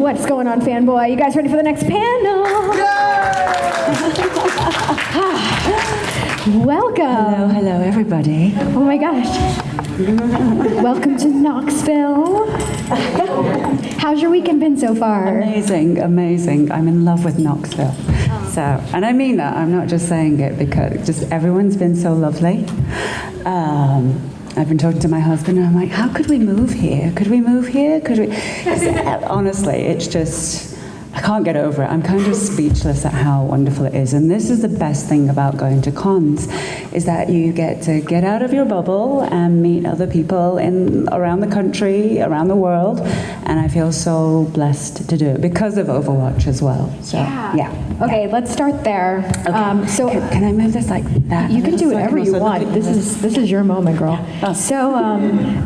What's going on, Fanboy? You guys ready for the next panel? Welcome. Hello, everybody. Oh my gosh. Welcome to Knoxville. How's your weekend been so far? Amazing. I'm in love with Knoxville. So, and I mean that. I'm not just saying it because just everyone's been so lovely. I've been talking to my husband, and I'm like, how could we move here? Could we move here? Could we? Honestly, it's just, I can't get over it. I'm kind of speechless at how wonderful it is. And this is the best thing about going to cons, is that you get to get out of your bubble and meet other people around the country, around the world. And I feel so blessed to do it because of Overwatch as well. So, yeah. Okay, let's start there. Okay. So can I move this like that? You can do whatever you want. This is your moment, girl. Oh. So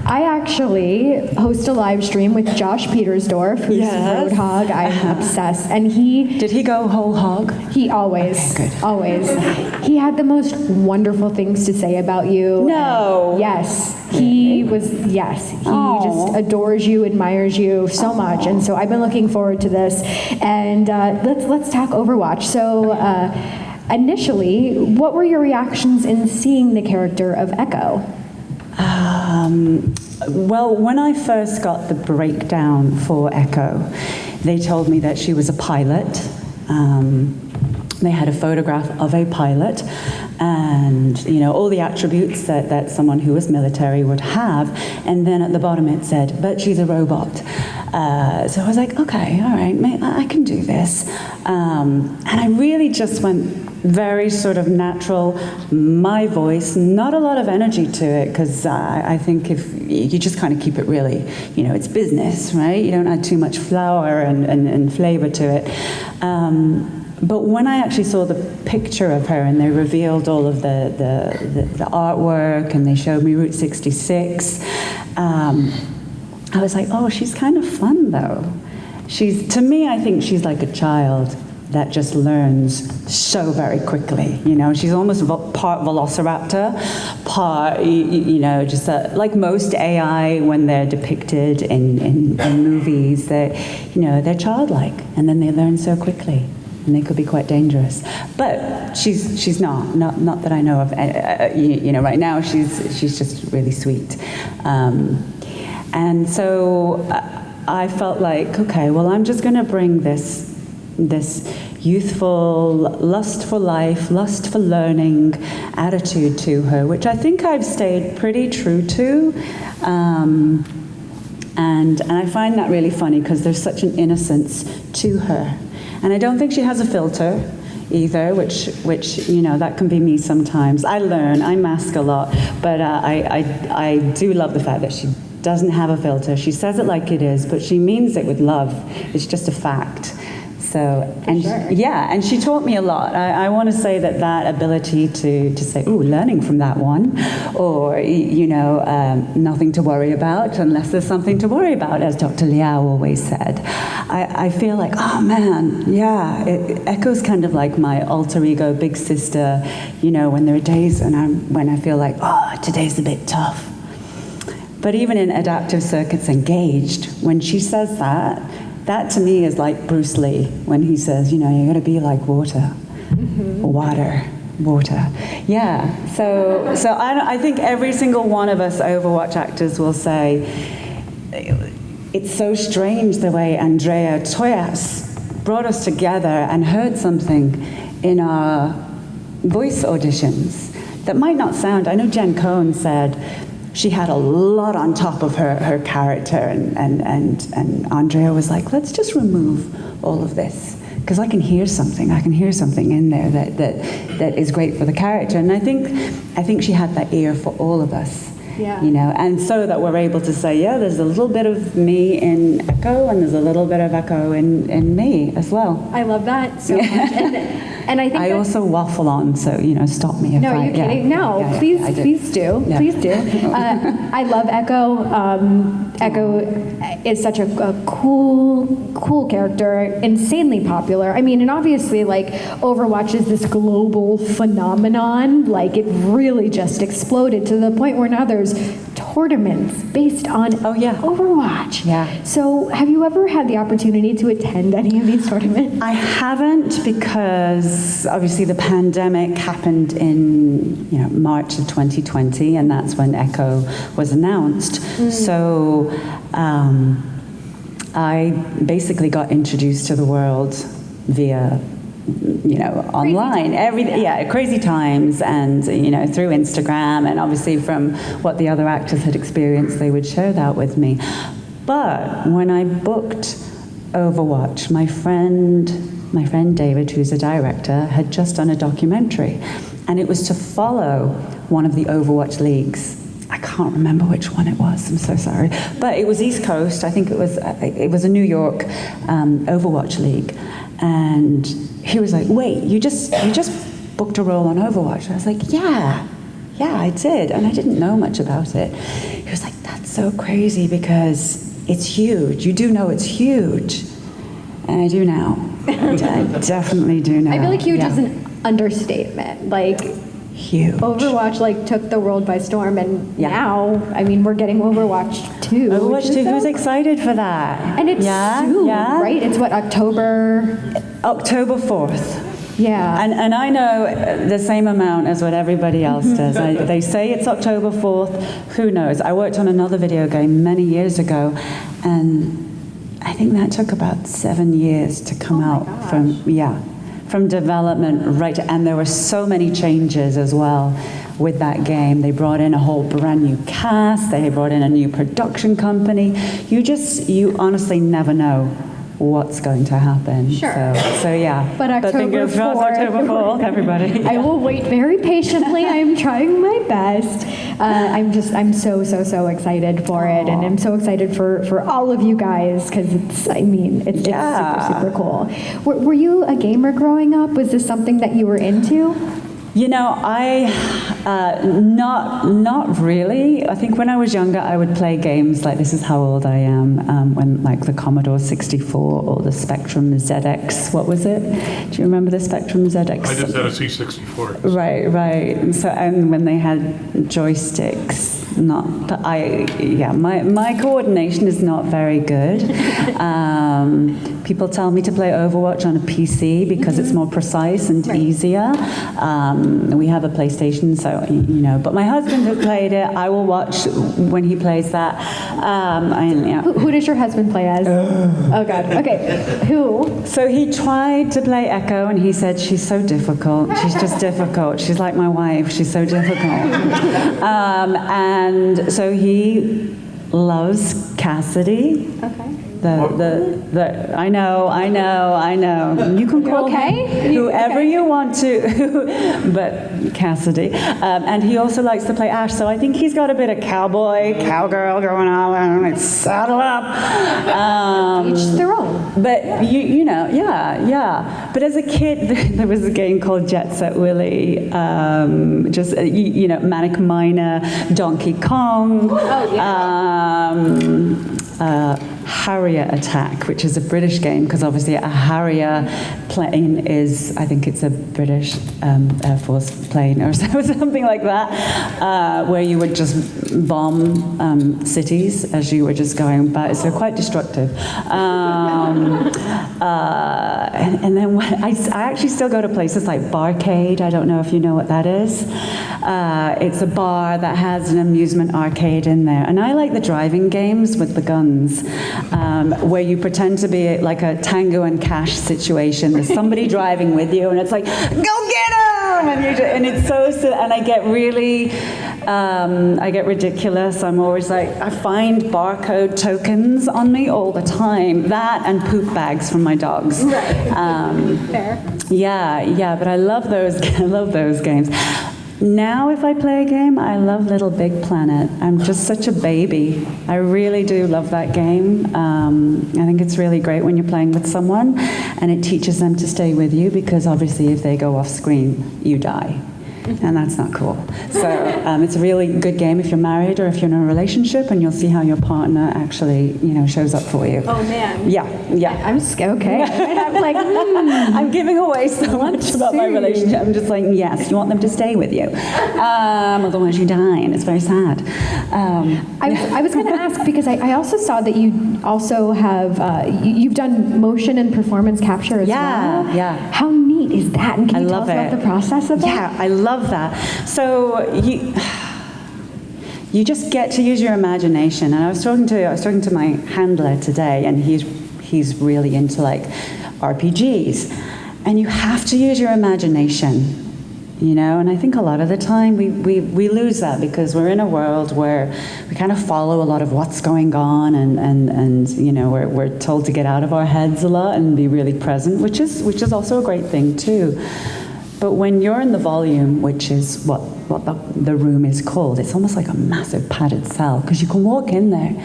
I actually host a live stream with Josh Petersdorf, who's Roadhog. I'm obsessed. And Did he go whole hog? He always. Okay, good. Always. He had the most wonderful things to say about you. No. Yes. He just adores you, admires you so much. And so I've been looking forward to this. And let's talk Overwatch. So initially, what were your reactions in seeing the character of Echo? Well, when I first got the breakdown for Echo, they told me that she was a pilot. They had a photograph of a pilot, and all the attributes that someone who was military would have, and then at the bottom it said, but she's a robot. So I was like, okay, all right, I can do this. And I really just went very sort of natural, my voice, not a lot of energy to it, because I think if you just kind of keep it really, it's business, right? You don't add too much flour and flavor to it. But when I actually saw the picture of her and they revealed all of the artwork and they showed me Route 66, I was like, oh, she's kind of fun though. To me, I think she's like a child that just learns so very quickly. She's almost part velociraptor, part, just like most AI when they're depicted in movies, they're childlike and then they learn so quickly. And they could be quite dangerous, but she's not that I know of. Right now she's just really sweet, and so I felt like, okay, well, I'm just going to bring this youthful, lust for life, lust for learning attitude to her, which I think I've stayed pretty true to. And I find that really funny because there's such an innocence to her. And I don't think she has a filter either, which that can be me sometimes. I mask a lot, but I do love the fact that she doesn't have a filter. She says it like it is, but she means it with love. It's just a fact. So, and she taught me a lot. I want to say that ability to say, ooh, learning from that one, or, nothing to worry about unless there's something to worry about, as Dr. Liao always said. I feel like, oh man, yeah, Echo's kind of like my alter ego, big sister, when there are days when I feel like, oh, today's a bit tough. But even in Adaptive Circuits Engaged, when she says that to me is like Bruce Lee when he says, you're going to be like water. Mm-hmm. Water. Yeah. So I think every single one of us Overwatch actors will say, it's so strange the way Andrea Toyas brought us together and heard something in our voice auditions that might not sound. I know Jen Cohen said she had a lot on top of her character, and Andrea was like, let's just remove all of this, because I can hear something in there that is great for the character. And I think she had that ear for all of us. Yeah. And so that we're able to say, yeah, there's a little bit of me in Echo, and there's a little bit of Echo in me as well. I love that so much. And I think I also waffle on, so stop me if No, are you kidding? No, please do. Yeah. Please do. I love Echo. Echo is such a cool character, insanely popular. I mean, and obviously, like, Overwatch is this global phenomenon. Like, it really just exploded to the point where now there's tournaments based on Overwatch. Yeah. So have you ever had the opportunity to attend any of these tournaments? I haven't, because obviously the pandemic happened in March of 2020, and that's when Echo was announced. So I basically got introduced to the world via online, crazy times, and through Instagram, and obviously from what the other actors had experienced, they would share that with me. But when I booked Overwatch, my friend David, who's a director, had just done a documentary, and it was to follow one of the Overwatch leagues. I can't remember which one it was, I'm so sorry, but it was East Coast. I think it was a New York Overwatch league. And he was like, wait, you just booked a role on Overwatch? I was like, yeah, I did. And I didn't know much about it. He was like, that's so crazy because it's huge. You do know it's huge. And I do now. I definitely do now. I feel like huge is an understatement. Like, huge. Overwatch took the world by storm, and now, I mean, we're getting Overwatch 2. Overwatch 2, who's excited for that? And it's soon, right? It's what, October 4th. Yeah. And I know the same amount as what everybody else does. They say it's October 4th. Who knows? I worked on another video game many years ago, and I think that took about 7 years to come out from development, right? And there were so many changes as well with that game. They brought in a whole brand new cast. They brought in a new production company. You honestly never know what's going to happen. Sure. So yeah. But October 4th, everybody. I will wait very patiently. I'm trying my best. I'm so excited for it, and I'm so excited for all of you guys, because it's super cool. Were you a gamer growing up? Was this something that you were into? Not really. I think when I was younger, I would play games like, this is how old I am, when like the Commodore 64 or the Spectrum ZX, what was it? Do you remember the Spectrum ZX? I just had a C64. Right. And when they had joysticks, my coordination is not very good. People tell me to play Overwatch on a PC because it's more precise and easier. We have a PlayStation, so but my husband has played it. I will watch when he plays that. Who does your husband play as? Oh God. Okay. Who? So he tried to play Echo, and he said, she's so difficult. She's just difficult. She's like my wife. She's so difficult. And so he loves Cassidy. Okay. I know. You can call him whoever you want to, but Cassidy. And he also likes to play Ash, so I think he's got a bit of cowgirl going on. Like, saddle up. Each their own. But But as a kid, there was a game called Jet Set Willy. Manic Miner, Donkey Kong. Oh yeah. Harrier Attack, which is a British game, because obviously a Harrier plane is, I think it's a British Air Force plane or something like that, where you would just bomb cities as you were just going by. So quite destructive. And then I actually still go to places like Barcade. I don't know if you know what that is. It's a bar that has an amusement arcade in there. And I like the driving games with the guns, where you pretend to be like a Tango and Cash situation. There's somebody driving with you, and it's like, go get him! And it's so silly. And I get ridiculous. I'm always like, I find barcode tokens on me all the time. That and poop bags from my dogs. Right. Fair. Yeah, but I love those games. Now, if I play a game, I love Little Big Planet. I'm just such a baby. I really do love that game. I think it's really great when you're playing with someone, and it teaches them to stay with you, because obviously if they go off screen, you die. and that's not cool. So it's a really good game if you're married or if you're in a relationship, and you'll see how your partner actually, shows up for you. Oh man. Yeah. I'm okay. I'm like, I'm giving away so much about my relationship. I'm just like, yes, you want them to stay with you. Otherwise you die, and it's very sad. I was going to ask, because I also saw that you also have, you've done motion and performance capture as well. Yeah. How neat is that? And can you tell us about the process of that? Yeah, I love that. So you just get to use your imagination. And I was talking to my handler today, and he's really into like RPGs, and you have to use your imagination. And I think a lot of the time we lose that because we're in a world where we kind of follow a lot of what's going on, and we're told to get out of our heads a lot and be really present, which is also a great thing too. But when you're in the volume, which is what the room is called, it's almost like a massive padded cell, because you can walk in there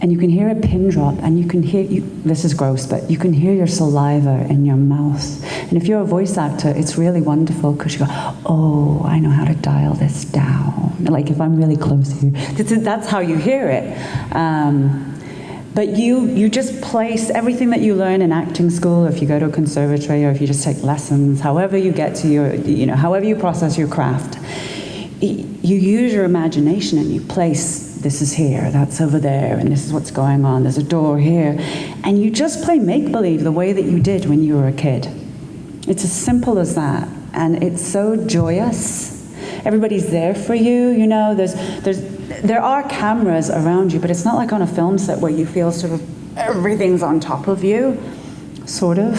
and you can hear a pin drop, and you can hear, this is gross, but you can hear your saliva in your mouth. And if you're a voice actor, it's really wonderful, because you go, oh, I know how to dial this down. Like if I'm really close here, that's how you hear it. But you just place everything that you learn in acting school, if you go to a conservatory, or if you just take lessons, however you get to your, however you process your craft, you use your imagination and you place, this is here, that's over there, and this is what's going on, there's a door here. And you just play make-believe the way that you did when you were a kid. It's as simple as that, and it's so joyous. Everybody's there for you, there are cameras around you, but it's not like on a film set where you feel sort of everything's on top of you, sort of.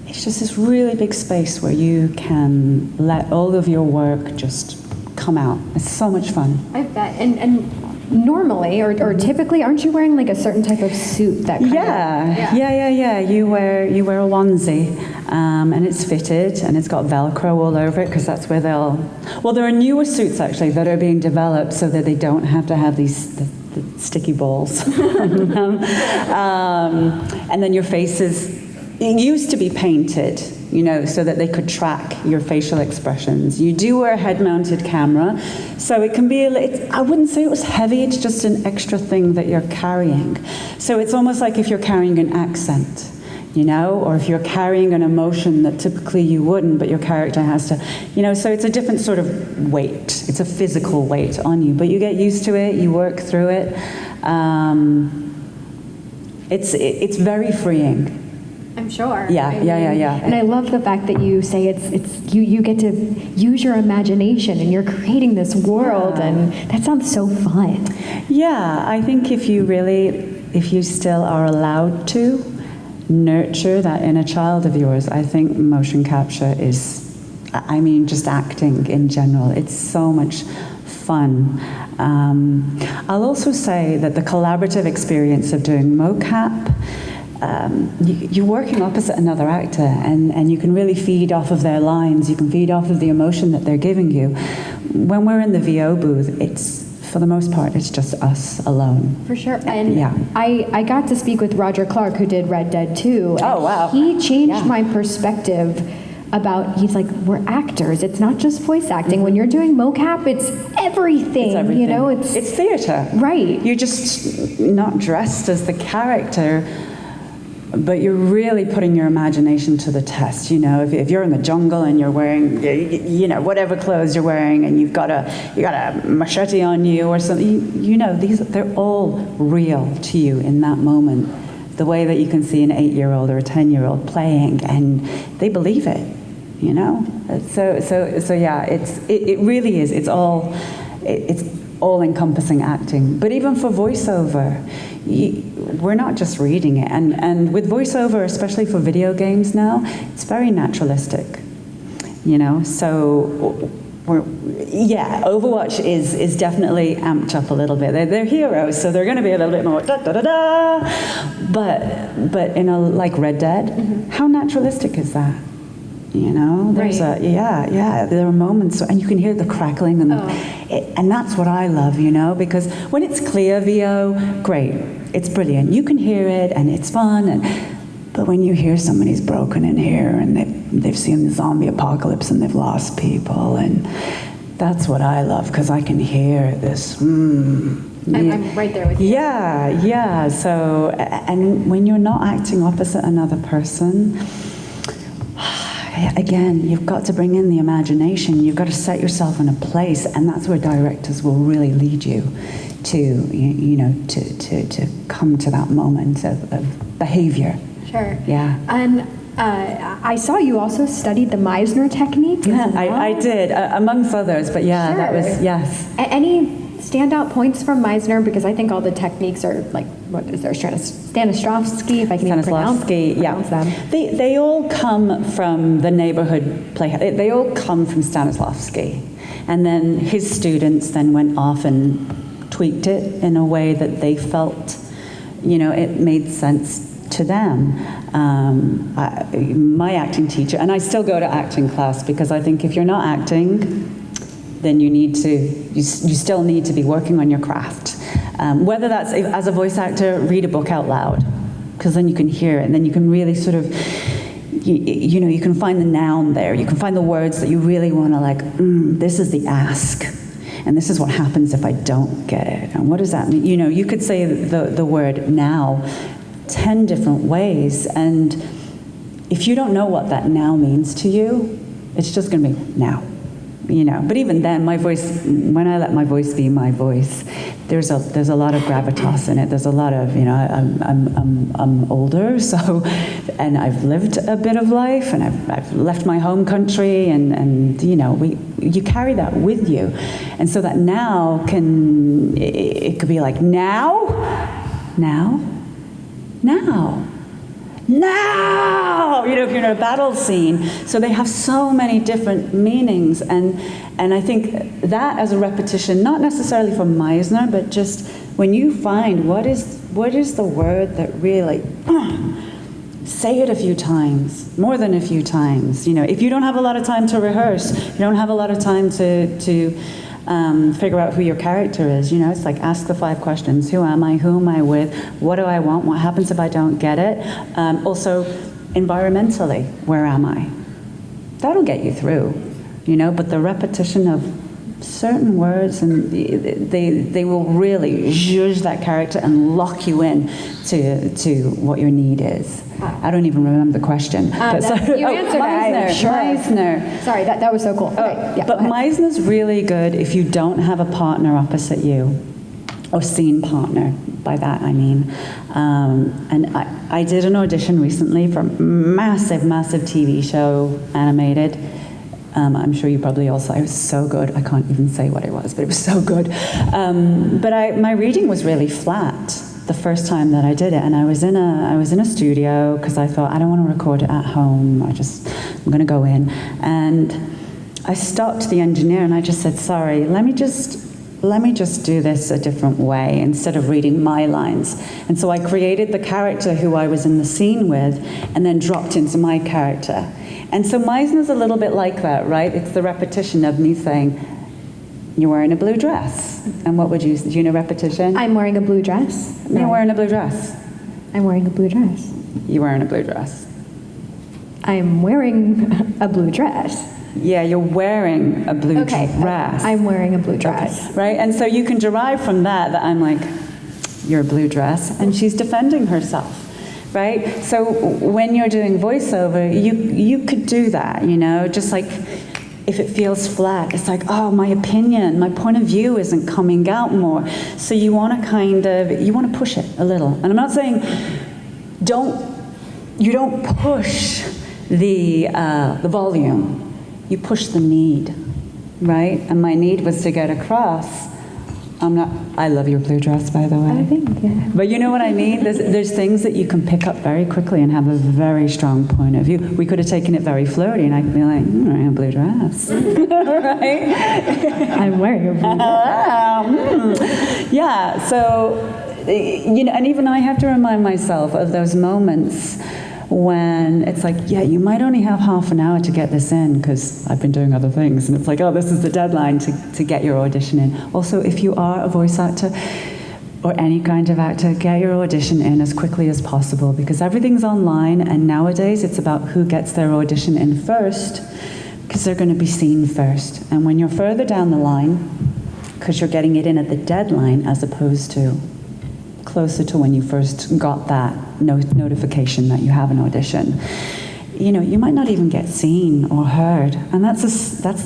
It's just this really big space where you can let all of your work just come out. It's so much fun. I bet. And normally, or typically, aren't you wearing like a certain type of suit that kind of... Yeah. You wear a onesie, and it's fitted, and it's got Velcro all over it, because that's where there are newer suits actually that are being developed so that they don't have to have the sticky balls. And then your face it used to be painted, so that they could track your facial expressions. You do wear a head-mounted camera, so it can be, I wouldn't say it was heavy, it's just an extra thing that you're carrying. So it's almost like if you're carrying an accent, or if you're carrying an emotion that typically you wouldn't, but your character has to, so it's a different sort of weight. It's a physical weight on you, but you get used to it, you work through it. It's very freeing. I'm sure. Yeah. And I love the fact that you say you get to use your imagination, and you're creating this world, and that sounds so fun. Yeah, I think if you still are allowed to nurture that inner child of yours, I think motion capture is, just acting in general, it's so much fun. I'll also say that the collaborative experience of doing mocap, you're working opposite another actor, and you can really feed off of their lines, you can feed off of the emotion that they're giving you. When we're in the VO booth, for the most part, it's just us alone. For sure. And I got to speak with Roger Clark, who did Red Dead 2. Oh, wow. He changed my perspective about, he's like, we're actors. It's not just voice acting. When you're doing mocap, it's everything. It's theater. Right. You're just not dressed as the character, but you're really putting your imagination to the test. If you're in the jungle and you're wearing, whatever clothes you're wearing, and you got a machete on you or something, they're all real to you in that moment. The way that you can see an 8-year-old or a 10-year-old playing, and they believe it. So yeah, it really is. It's all-encompassing acting. But even for voiceover, we're not just reading it. And with voiceover, especially for video games now, it's very naturalistic. So Overwatch is definitely amped up a little bit. They're heroes, so they're going to be a little bit more da-da-da-da. But in like Red Dead, how naturalistic is that? There's there are moments, and you can hear the crackling, and that's what I love, because when it's clear VO, great, it's brilliant. You can hear it, and it's fun, But when you hear somebody's broken in here and they've seen the zombie apocalypse and they've lost people, and that's what I love, because I can hear this. I'm right there with you. Yeah. So, and when you're not acting opposite another person, again, you've got to bring in the imagination. You've got to set yourself in a place, and that's where directors will really lead you to, to come to that moment of behavior. Sure. Yeah. And I saw you also studied the Meisner technique. Yeah, I did, amongst others, but yeah, Sure. that was, yes. Any standout points from Meisner? Because I think all the techniques are like, what is there, Stanislavski, if I can even pronounce them. They all come from the neighborhood play. They all come from Stanislavski. And then his students then went off and tweaked it in a way that they felt, it made sense to them. My acting teacher, and I still go to acting class, because I think if you're not acting, then you still need to be working on your craft. Whether that's, as a voice actor, read a book out loud, because then you can hear it, and then you can really sort of, you can find the noun there, you can find the words that you really want to this is the ask, and this is what happens if I don't get it, and what does that mean? You could say the word now 10 different ways, and if you don't know what that now means to you, it's just going to be now. But even then, my voice, when I let my voice be my voice, there's a lot of gravitas in it. There's a lot of, I'm older, so, and I've lived a bit of life, and I've left my home country, and you carry that with you, and so that now it could be like now, if you're in a battle scene. So they have so many different meanings, and I think that as a repetition, not necessarily from Meisner, but just when you find what is the word that really, say it a few times, more than a few times. If you don't have a lot of time to rehearse, you don't have a lot of time to figure out who your character is. It's like, ask the 5 questions. Who am I? Who am I with? What do I want? What happens if I don't get it? Also, environmentally, where am I? That'll get you through, but the repetition of certain words, and they will really zhuzh that character and lock you in to what your need is. I don't even remember the question. You answered Meisner, it. Sure. Meisner. Sorry, that was so cool. Okay, But Meisner's really good if you don't have a partner opposite you, or scene partner. By that I mean, and I did an audition recently for a massive TV show, animated. I'm sure you probably also. It was so good. I can't even say what it was, but it was so good. But my reading was really flat the first time that I did it, and I was in a studio, because I thought, I don't want to record it at home. I'm going to go in, and I stopped the engineer and I just said, sorry, let me just do this a different way instead of reading my lines. And so I created the character who I was in the scene with, and then dropped into my character. And so Meisner's a little bit like that, right? It's the repetition of me saying, you're wearing a blue dress. And what would do you know repetition? I'm wearing a blue dress. You're wearing a blue dress. I'm wearing a blue dress. You're wearing a blue dress. I'm wearing a blue dress. Yeah, you're wearing a blue dress. I'm wearing a blue dress. Okay. Right? And so you can derive from that I'm like, you're a blue dress, and she's defending herself. Right? So when you're doing voiceover, you could do that, just like, if it feels flat, it's like, oh, my opinion, my point of view isn't coming out more. So you want to push it a little. And I'm not saying you don't push the volume. You push the need, right? And my need was to get across. I love your blue dress, by the way. I think, yeah. But you know what I mean? There's things that you can pick up very quickly and have a very strong point of view. We could have taken it very flirty, and I could be like, I'm wearing a blue dress. Right? I'm wearing a blue dress. Yeah, so, and even I have to remind myself of those moments when it's like, yeah, you might only have half an hour to get this in, because I've been doing other things, and it's like, oh, this is the deadline to get your audition in. Also, if you are a voice actor, or any kind of actor, get your audition in as quickly as possible, because everything's online, and nowadays it's about who gets their audition in first, because they're going to be seen first. And when you're further down the line, because you're getting it in at the deadline as opposed to closer to when you first got that notification that you have an audition, you know, you might not even get seen or heard. And that's the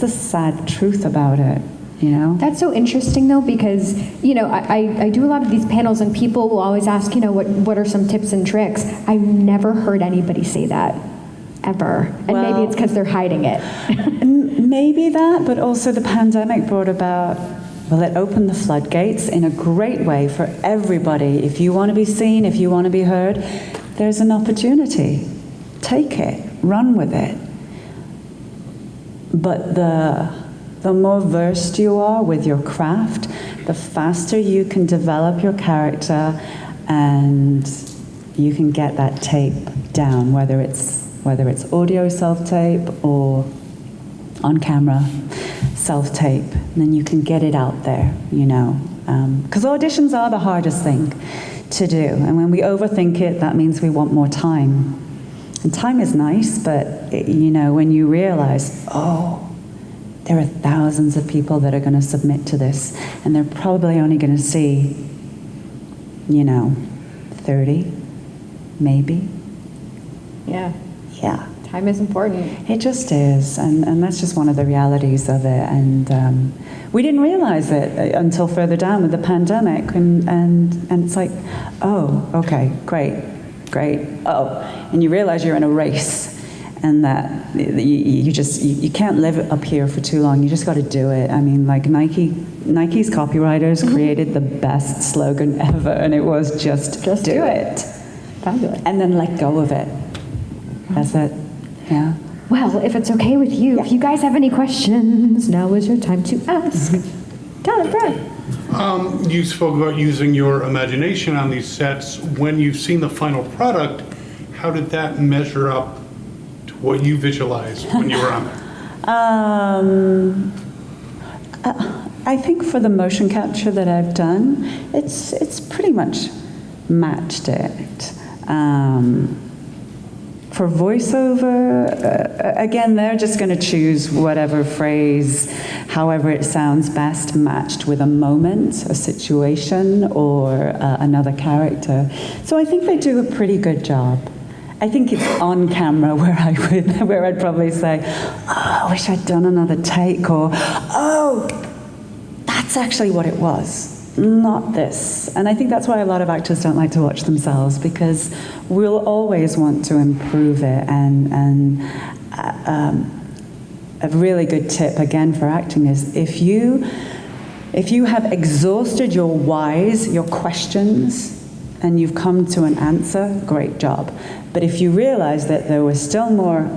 sad truth about it. You know? That's so interesting, though, because, you know, I do a lot of these panels, and people will always ask, you know, what are some tips and tricks? I've never heard anybody say that, ever. And well, maybe it's because they're hiding it. Maybe that, but also the pandemic brought about, well, it opened the floodgates in a great way for everybody. If you want to be seen, if you want to be heard, there's an opportunity. Take it, run with it. But the more versed you are with your craft, the faster you can develop your character, and you can get that tape down, whether it's audio self-tape or on camera self-tape, and then you can get it out there, you know. Because auditions are the hardest thing to do, and when we overthink it, that means we want more time. And time is nice, but, you know, when you realize, oh, there are thousands of people that are going to submit to this, and they're probably only going to see, you know, 30, maybe. Yeah. Yeah. Time is important. It just is, and that's just one of the realities of it. And we didn't realize it until further down with the pandemic, and it's like, oh, okay, great. Oh, and you realize you're in a race. And that you can't live up here for too long. You just got to do it. I mean, like Nike's copywriters created the best slogan ever, and it was just do it. Fabulous. And then let go of it. That's it. Yeah. Well, if it's okay with you, if you guys have any questions, now is your time to ask. Tell it, Brad. You spoke about using your imagination on these sets. When you've seen the final product, how did that measure up to what you visualized when you were on there? I think for the motion capture that I've done, it's pretty much matched it. For voiceover, again, they're just going to choose whatever phrase, however it sounds best, matched with a moment, a situation, or another character. So I think they do a pretty good job. I think it's on camera where I'd probably say, oh, I wish I'd done another take, or, oh, that's actually what it was, not this. And I think that's why a lot of actors don't like to watch themselves, because we'll always want to improve it. And a really good tip, again, for acting is if you have exhausted your whys, your questions, and you've come to an answer, great job. But if you realize that there were still more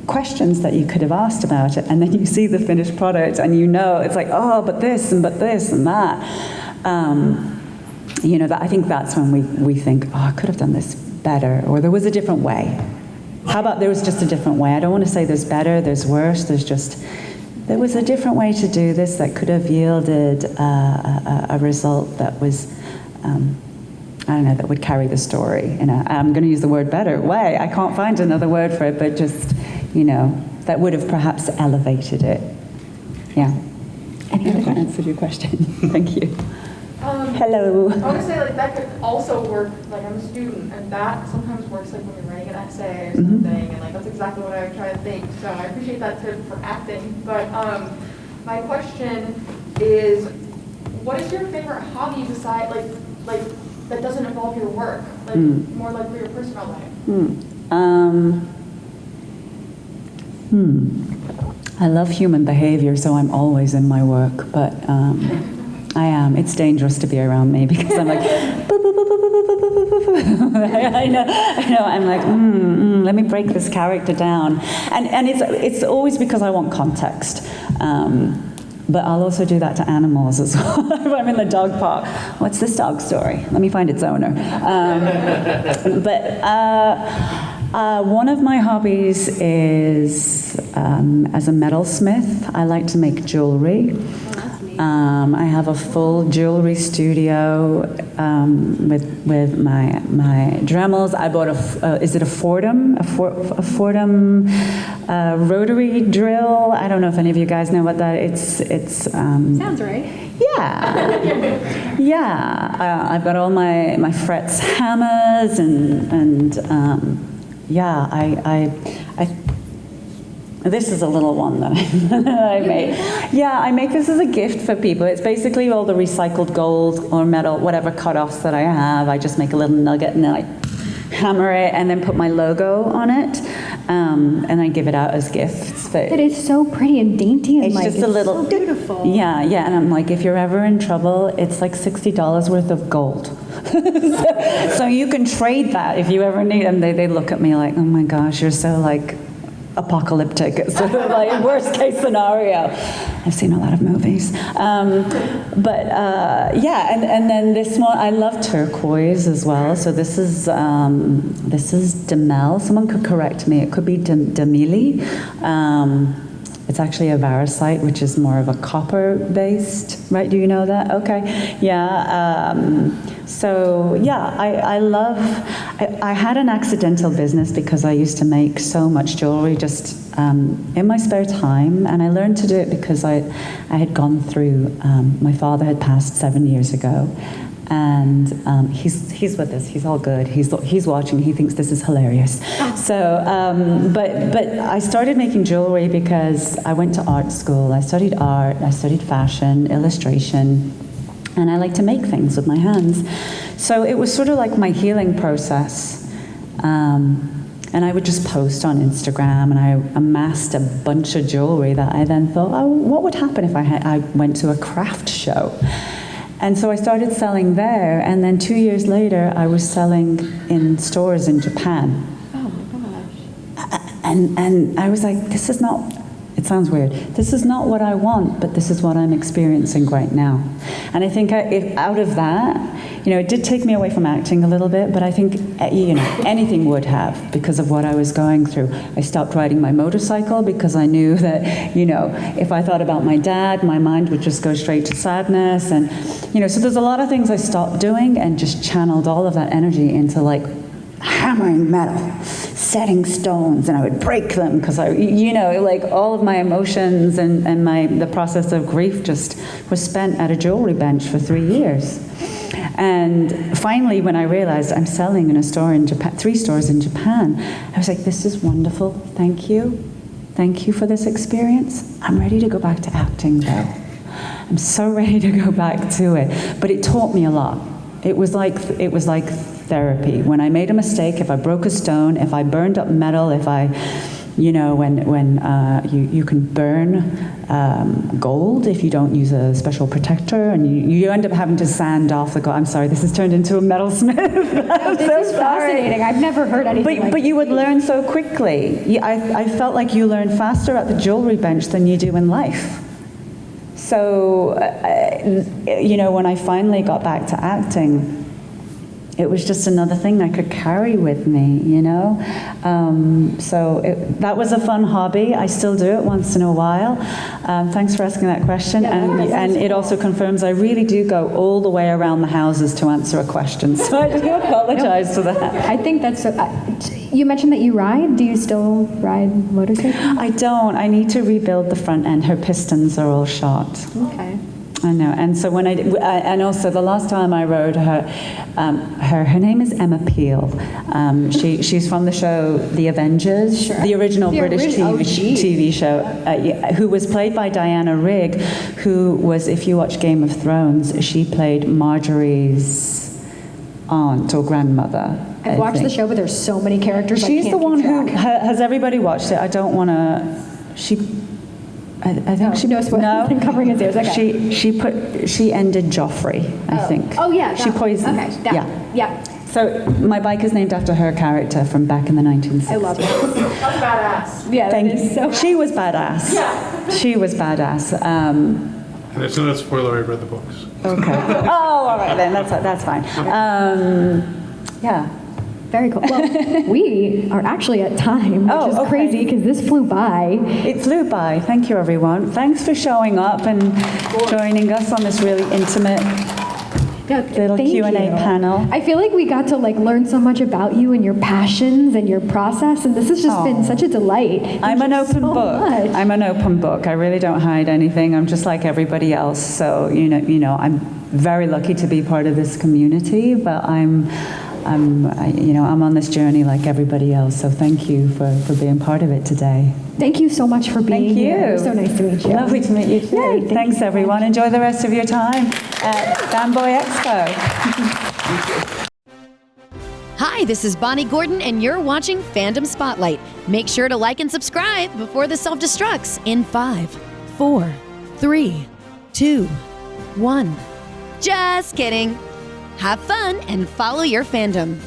questions that you could have asked about it, and then you see the finished product and you know, it's like, oh, but this and that. You know, I think that's when we think, oh, I could have done this better, or there was a different way. How about there was just a different way? I don't want to say there's better, there's worse, there was a different way to do this that could have yielded a result that was, I don't know, that would carry the story in I'm going to use the word better way. I can't find another word for it, but just, you know, that would have perhaps elevated it. Yeah. Any other questions? Answered your question. Thank you. Hello. I want to say, like, that could also work, like, I'm a student, and that sometimes works, like, when you're writing an essay or something, and, like, that's exactly what I try to think. So I appreciate that tip for acting. But my question is, what is your favorite hobby besides, like that doesn't involve your work, like more like for your personal life? I love human behavior, so I'm always in my work, but I am. It's dangerous to be around me because I'm like, I know. I'm like, let me break this character down, and it's always because I want context. But I'll also do that to animals as well. If I'm in the dog park, what's this dog story? Let me find its owner. One of my hobbies is as a metalsmith, I like to make jewelry. I have a full jewelry studio with my Dremels. I bought is it a Fordham? A Fordham rotary drill. I don't know if any of you guys know what that is. It's Sounds right. yeah. Yeah. I've got all my frets hammers and yeah, I this is a little one that I made. Yeah, I make this as a gift for people. It's basically all the recycled gold or metal, whatever cut-offs that I have. I just make a little nugget and then I hammer it and then put my logo on it, and I give it out as gifts. But It is so pretty and dainty and it's like just a little so beautiful. Yeah, and I'm like, if you're ever in trouble, it's like $60 worth of gold. So you can trade that if you ever need them. They look at me like, oh my gosh, you're so like apocalyptic. It's sort of like worst case scenario. I've seen a lot of movies. But and then this one, I love turquoise as well. So this is Demel. Someone could correct me. It could be Demili. It's actually a varicite, which is more of a copper-based, right? Do you know that? Okay, yeah. So yeah, I love. I had an accidental business because I used to make so much jewelry just in my spare time, and I learned to do it because I had gone through. My father had passed 7 years ago. And he's with us. He's all good. He's watching. He thinks this is hilarious. So, but I started making jewelry because I went to art school. I studied art. I studied fashion, illustration, and I like to make things with my hands. So it was sort of like my healing process. And I would just post on Instagram, and I amassed a bunch of jewelry that I then thought, oh, what would happen if I went to a craft show? And so I started selling there, and then 2 years later, I was selling in stores in Japan. Oh my gosh. And I was like, this is not, it sounds weird, this is not what I want, but this is what I'm experiencing right now. And I think out of that, it did take me away from acting a little bit, but I think, anything would have because of what I was going through. I stopped riding my motorcycle because I knew that, if I thought about my dad, my mind would just go straight to sadness. And, so there's a lot of things I stopped doing and just channeled all of that energy into like hammering metal, setting stones, and I would break them because like all of my emotions and the process of grief just was spent at a jewelry bench for 3 years. And finally, when I realized I'm selling in a store in Japan, 3 stores in Japan, I was like, this is wonderful. Thank you. Thank you for this experience. I'm ready to go back to acting though. I'm so ready to go back to it. But it taught me a lot. It was like therapy. When I made a mistake, if I broke a stone, if I burned up metal, if I, when you can burn gold if you don't use a special protector, and you end up having to sand off the gold. I'm sorry, this has turned into a metalsmith. This is fascinating. I've never heard anything but you would learn so quickly. I felt like you learn faster at the jewelry bench than you do in life. So, when I finally got back to acting, it was just another thing I could carry with me, So that was a fun hobby. I still do it once in a while. Thanks for asking that question. Yeah, and it also confirms I really do go all the way around the houses to answer a question. So I do apologize for that. I think that's you mentioned that you ride. Do you still ride motorcycles? I don't. I need to rebuild the front end. Her pistons are all shot. Okay. I know, and so when and also the last time I rode her, her name is Emma Peel. She's from the show The Avengers, Sure. the original British TV show, who was played by Diana Rigg, who was, if you watch Game of Thrones, she played Marjorie's aunt or grandmother. I've watched the show, but there's so many characters. She's the one who has everybody watched it. I don't want to. I think she no spoilers. I'm covering his ears. Okay. She ended Joffrey, I think. Oh yeah. She poisoned. Okay. Yeah. So my bike is named after her character from back in the 1960s. I love it. That's badass. Yeah. Thank that you. is so. She was badass. Yeah. She was badass. And it's not a spoiler, I read the books. Okay. Oh, all right then. That's fine. Yeah. Very cool. Well, we are actually at time, which Oh, is okay. crazy because this flew by. It flew by. Thank you, everyone. Thanks for showing up and joining us on this really intimate little Thank Q&A you. panel. I feel like we got to learn so much about you and your passions and your process, and this has just been such a delight. I'm Thank an you open so book. much. I'm an open book. I really don't hide anything. I'm just like everybody else. So, I'm very lucky to be part of this community, but I'm on this journey like everybody else. So thank you for being part of it today. Thank you so much for being Thank here. you. It was so nice to meet you. Lovely to meet you too. Yay, thank Thanks, you so everyone. much. Enjoy the rest of your time at Fanboy Expo. Hi, this is Bonnie Gordon, and you're watching Fandom Spotlight. Make sure to like and subscribe before the self-destructs in 5, 4, 3, 2, 1. Just kidding. Have fun and follow your fandom.